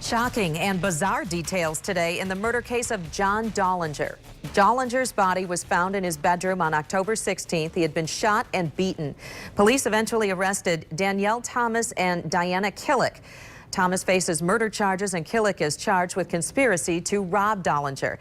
Shocking and bizarre details today in the murder case of John Dahlinger. Dahlinger's body was found in his bedroom on October 16th. He had been shot and beaten. Police eventually arrested Danielle Thomas and Diana Kilic. Thomas faces murder charges and Kilic is charged with conspiracy to rob Dahlinger.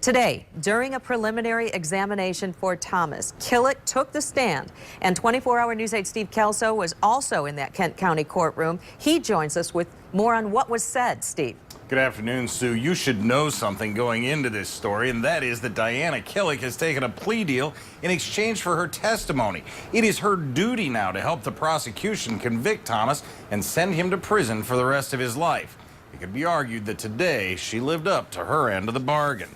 Today, during a preliminary examination for Thomas, Kilic took the stand, and 24-hour News 8 Steve Kelso was also in that Kent County courtroom. He joins us with more on what was said. Steve. Good afternoon, Sue. You should know something going into this story, and that is that Diana Kilic has taken a plea deal in exchange for her testimony. It is her duty now to help the prosecution convict Thomas and send him to prison for the rest of his life. It could be argued that today she lived up to her end of the bargain.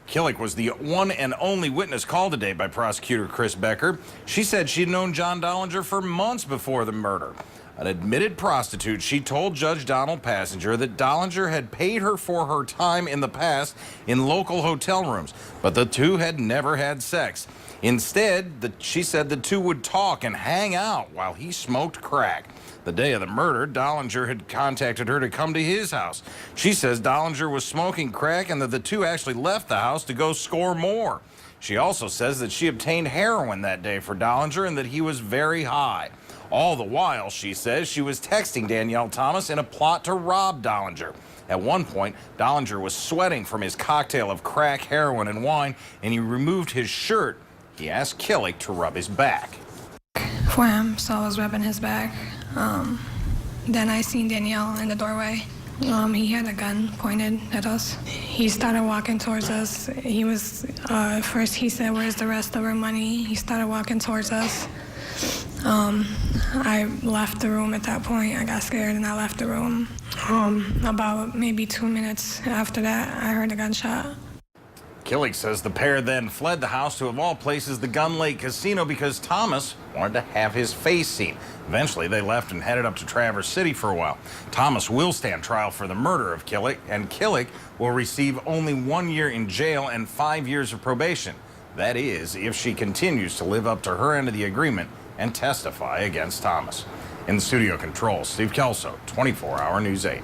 Kilic was the one and only witness called today by prosecutor Chris Becker. She said she'd known John Dahlinger for months before the murder. An admitted prostitute, she told Judge Donald Passenger that Dahlinger had paid her for her time in the past in local hotel rooms, but the two had never had sex. Instead, she said the two would talk and hang out while he smoked crack. The day of the murder, Dahlinger had contacted her to come to his house. She says Dahlinger was smoking crack and that the two actually left the house to go score more. She also says that she obtained heroin that day for Dahlinger and that he was very high. All the while, she says, she was texting Danielle Thomas in a plot to rob Dahlinger. At one point, Dahlinger was sweating from his cocktail of crack, heroin, and wine, and he removed his shirt. He asked Kilic to rub his back. For him, so I was rubbing his back. Then I seen Danielle in the doorway. He had a gun pointed at us. He started walking towards us. He was, first he said, "Where's the rest of our money?" He started walking towards us. I left the room at that point. I got scared and I left the room. About maybe 2 minutes after that, I heard a gunshot. Kilic says the pair then fled the house to, of all places, the Gun Lake Casino because Thomas wanted to have his face seen. Eventually, they left and headed up to Traverse City for a while. Thomas will stand trial for the murder of Kilic, and Kilic will receive only 1 year in jail and 5 years of probation. That is, if she continues to live up to her end of the agreement and testify against Thomas. In the studio controls, Steve Kelso, 24-hour News 8.